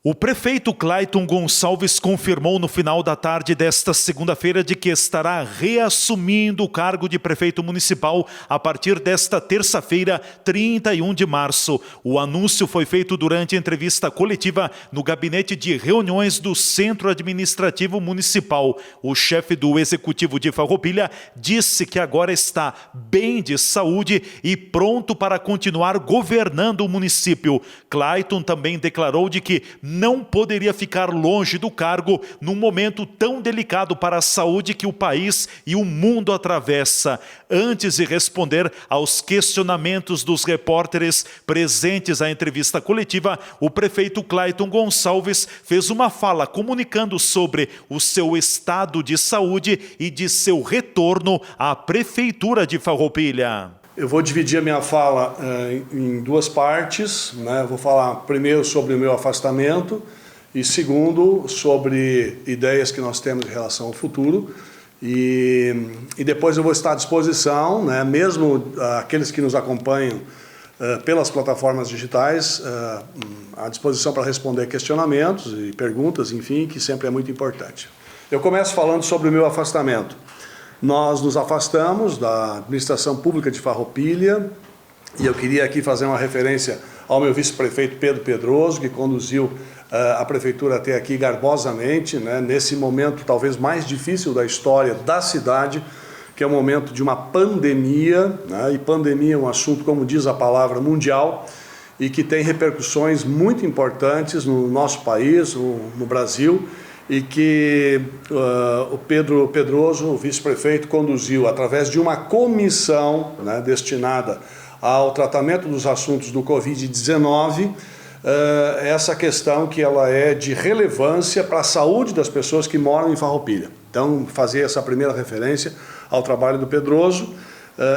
O prefeito Clayton Gonçalves confirmou no final da tarde desta segunda-feira de que estará reassumindo o cargo de prefeito municipal a partir desta terça-feira, 31 de março. O anúncio foi feito durante entrevista coletiva no gabinete de reuniões do Centro Administrativo Municipal. O chefe do Executivo de Farroupilha disse que agora está bem de saúde e pronto para continuar governando o município. Clayton também declarou de que não poderia ficar longe do cargo num momento tão delicado para a saúde que o país e o mundo atravessa. Antes de responder aos questionamentos dos repórteres presentes à entrevista coletiva, o prefeito Clayton Gonçalves fez uma fala comunicando sobre o seu estado de saúde e de seu retorno à prefeitura de Farroupilha. Eu vou dividir a minha fala em duas partes, né? Vou falar primeiro sobre o meu afastamento e segundo sobre ideias que nós temos em relação ao futuro e depois eu vou estar à disposição, né? Mesmo aqueles que nos acompanham pelas plataformas digitais, à disposição para responder questionamentos e perguntas, enfim, que sempre é muito importante. Eu começo falando sobre o meu afastamento. Nós nos afastamos da administração pública de Farroupilha e eu queria aqui fazer uma referência ao meu vice-prefeito Pedro Pedroso, que conduziu a prefeitura até aqui garbosamente, né, nesse momento talvez mais difícil da história da cidade, que é o momento de uma pandemia, né, e pandemia é um assunto, como diz a palavra, mundial, e que tem repercussões muito importantes no nosso país, no Brasil, e que o Pedro Pedroso, o vice-prefeito, conduziu através de uma comissão, né, destinada ao tratamento dos assuntos do Covid-19, essa questão que ela é de relevância para a saúde das pessoas que moram em Farroupilha. Então, fazer essa primeira referência ao trabalho do Pedroso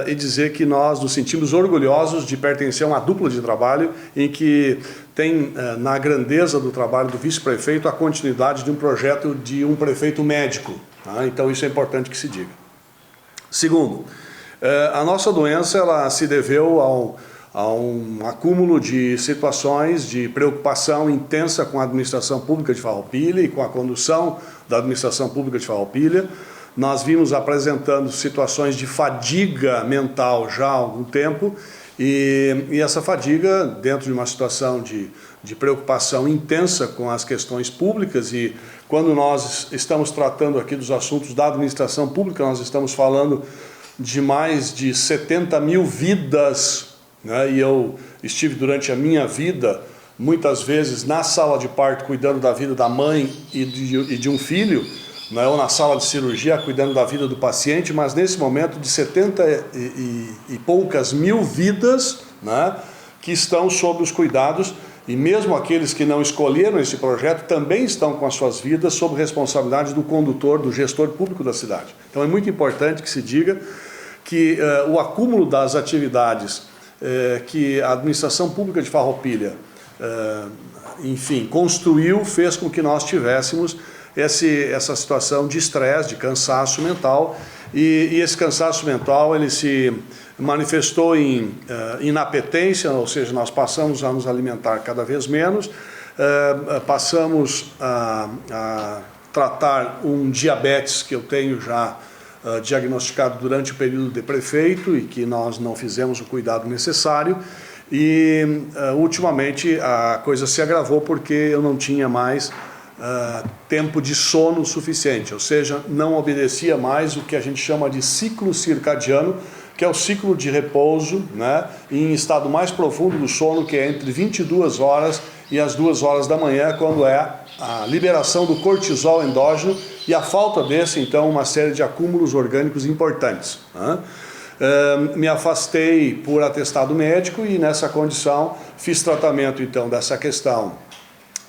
e dizer que nós nos sentimos orgulhosos de pertencer a uma dupla de trabalho em que tem na grandeza do trabalho do vice-prefeito a continuidade de um projeto de um prefeito médico. Tá? Então isso é importante que se diga. Segundo, a nossa doença ela se deveu a um acúmulo de situações de preocupação intensa com a administração pública de Farroupilha e com a condução da administração pública de Farroupilha. Nós vimos apresentando situações de fadiga mental já há algum tempo e essa fadiga, dentro de uma situação de preocupação intensa com as questões públicas e quando nós estamos tratando aqui dos assuntos da administração pública, nós estamos falando de mais de 70 mil vidas, né? E eu estive durante a minha vida muitas vezes na sala de parto cuidando da vida da mãe e de um filho, né, ou na sala de cirurgia cuidando da vida do paciente, mas nesse momento de 70 e poucas mil vidas, né, que estão sob os cuidados e mesmo aqueles que não escolheram esse projeto também estão com as suas vidas sob responsabilidade do condutor, do gestor público da cidade. Então é muito importante que se diga que o acúmulo das atividades que a administração pública de Farroupilha, enfim, construiu, fez com que nós tivéssemos essa situação de estresse, de cansaço mental, e esse cansaço mental ele se manifestou em inapetência, ou seja, nós passamos a nos alimentar cada vez menos, passamos a tratar um diabetes que eu tenho já diagnosticado durante o período de prefeito e que nós não fizemos o cuidado necessário, e ultimamente a coisa se agravou porque eu não tinha mais tempo de sono suficiente, ou seja, não obedecia mais o que a gente chama de ciclo circadiano, que é o ciclo de repouso, né, em estado mais profundo do sono, que é entre 22 horas e as 2 horas da manhã, quando é a liberação do cortisol endógeno e a falta desse, então, uma série de acúmulos orgânicos importantes. Né? Me afastei por atestado médico e nessa condição fiz tratamento, então, dessa questão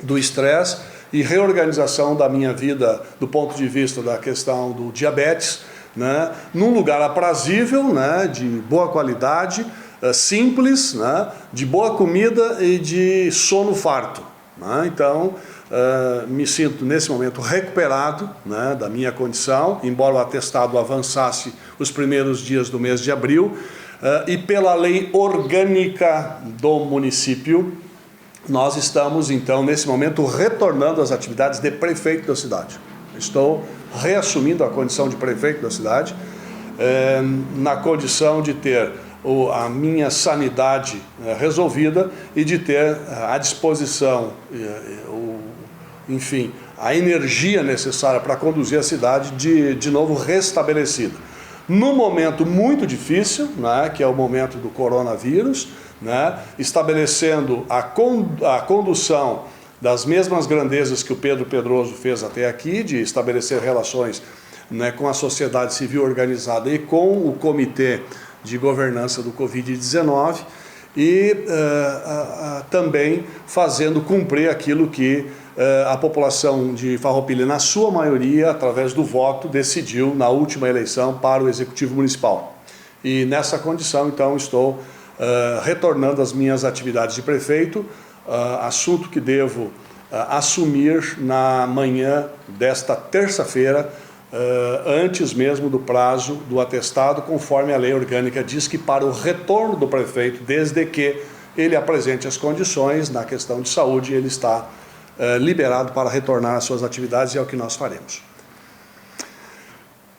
do estresse e reorganização da minha vida do ponto de vista da questão do diabetes, né, num lugar aprazível, né, de boa qualidade, simples, né, de boa comida e de sono farto. Né? Então, me sinto nesse momento recuperado, né, da minha condição, embora o atestado avançasse os primeiros dias do mês de abril, e pela lei orgânica do município, nós estamos, então, nesse momento, retornando às atividades de prefeito da cidade. Estou reassumindo a condição de prefeito da cidade, na condição de ter a minha sanidade resolvida e de ter à disposição, enfim, a energia necessária para conduzir a cidade de novo restabelecida. Num momento muito difícil, né, que é o momento do coronavírus, né, estabelecendo a condução das mesmas grandezas que o Pedro Pedroso fez até aqui, de estabelecer relações, né, com a sociedade civil organizada e com o Comitê de Governança do Covid-19 e também fazendo cumprir aquilo que a população de Farroupilha, na sua maioria, através do voto, decidiu na última eleição para o Executivo Municipal. E nessa condição, então, estou retornando às minhas atividades de prefeito, assunto que devo assumir na manhã desta terça-feira, antes mesmo do prazo do atestado, conforme a lei orgânica diz que para o retorno do prefeito, desde que ele apresente as condições na questão de saúde, ele está liberado para retornar às suas atividades e é o que nós faremos.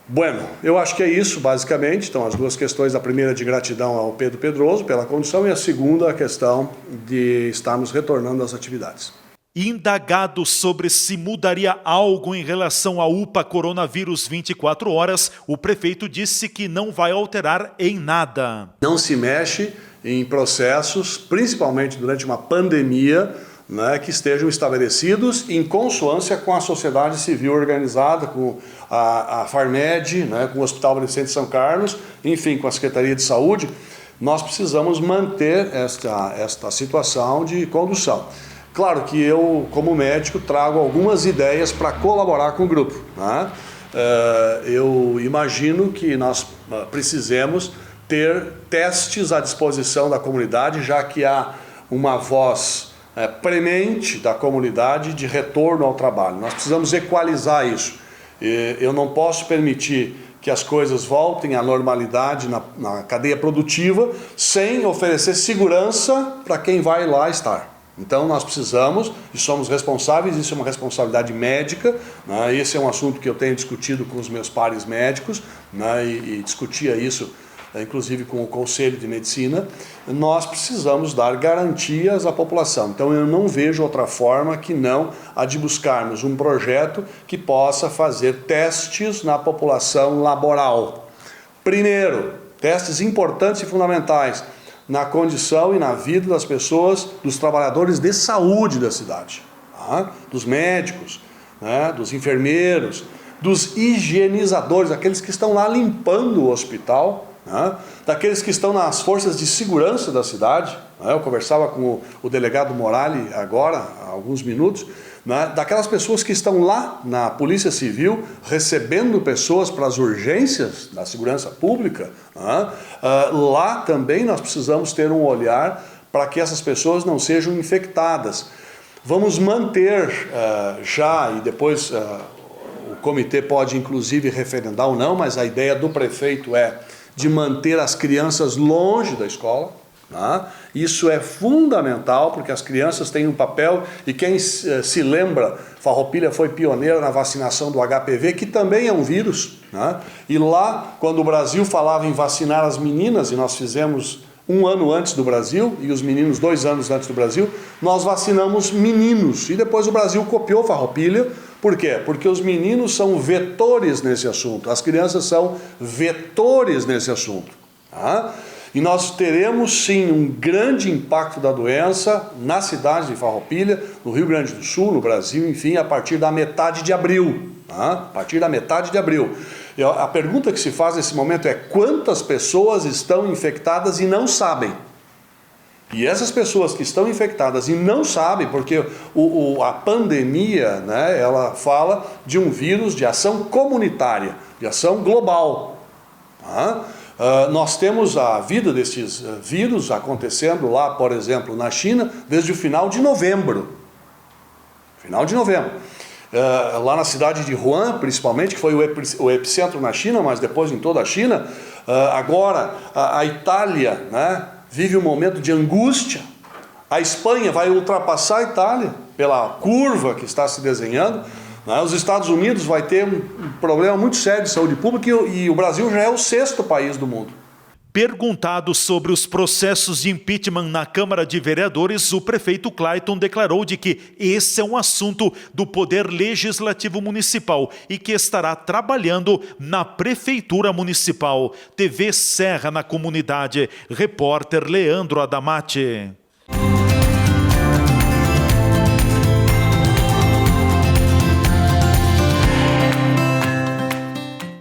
Bueno, eu acho que é isso, basicamente. Então, as duas questões, a primeira de gratidão ao Pedro Pedroso pela condução e a segunda a questão de estarmos retornando às atividades. Indagado sobre se mudaria algo em relação à UPA Coronavírus 24 horas, o prefeito disse que não vai alterar em nada. Não se mexe em processos, principalmente durante uma pandemia, né, que estejam estabelecidos em consonância com a sociedade civil organizada, com a Farmed, né, com o Hospital Beneficente de São Carlos, enfim, com a Secretaria de Saúde. Nós precisamos manter esta situação de condução. Claro que eu, como médico, trago algumas ideias para colaborar com o grupo, né? Eu imagino que nós precisemos ter testes à disposição da comunidade, já que há uma voz premente da comunidade de retorno ao trabalho. Nós precisamos equalizar isso. Eu não posso permitir que as coisas voltem à normalidade na cadeia produtiva sem oferecer segurança para quem vai lá estar. Então nós precisamos e somos responsáveis, isso é uma responsabilidade médica, né? Esse é um assunto que eu tenho discutido com os meus pares médicos, né? e discutia isso inclusive com o Conselho de Medicina. Nós precisamos dar garantias à população. Então eu não vejo outra forma que não a de buscarmos um projeto que possa fazer testes na população laboral. Primeiro, testes importantes e fundamentais na condição e na vida das pessoas, dos trabalhadores de saúde da cidade, tá? Dos médicos, né? Dos enfermeiros, dos higienizadores, aqueles que estão lá limpando o hospital, né? Daqueles que estão nas forças de segurança da cidade, né? Eu conversava com o delegado Morali agora, há alguns minutos, né? Daquelas pessoas que estão lá na Polícia Civil recebendo pessoas para as urgências da segurança pública, né? Lá também nós precisamos ter um olhar para que essas pessoas não sejam infectadas. Vamos manter já, e depois o comitê pode inclusive referendar ou não, mas a ideia do prefeito é de manter as crianças longe da escola. Tá? Isso é fundamental, porque as crianças têm um papel, e quem se lembra, Farroupilha foi pioneira na vacinação do HPV, que também é um vírus, né? E lá, quando o Brasil falava em vacinar as meninas, e nós fizemos 1 ano antes do Brasil, e os meninos 2 anos antes do Brasil, nós vacinamos meninos, e depois o Brasil copiou Farroupilha. Por quê? Porque os meninos são vetores nesse assunto, as crianças são vetores nesse assunto, tá? E nós teremos sim um grande impacto da doença na cidade de Farroupilha, no Rio Grande do Sul, no Brasil, enfim, a partir da metade de abril. Tá? A partir da metade de abril. E a pergunta que se faz nesse momento é: quantas pessoas estão infectadas e não sabem? E essas pessoas que estão infectadas e não sabem, porque a pandemia, né, ela fala de um vírus de ação comunitária, de ação global. Tá? Nós temos a vida desses vírus acontecendo lá, por exemplo, na China, desde o final de novembro. Lá na cidade de Wuhan, principalmente, que foi o epicentro na China, mas depois em toda a China. Agora, a Itália, né, vive um momento de angústia. A Espanha vai ultrapassar a Itália pela curva que está se desenhando. Os Estados Unidos vai ter um problema muito sério de saúde pública e o Brasil já é o 6º país do mundo. Perguntado sobre os processos de impeachment na Câmara de Vereadores, o prefeito Clayton declarou de que esse é um assunto do Poder Legislativo Municipal e que estará trabalhando na Prefeitura Municipal. TV Serra na Comunidade. Repórter Leandro Adamati.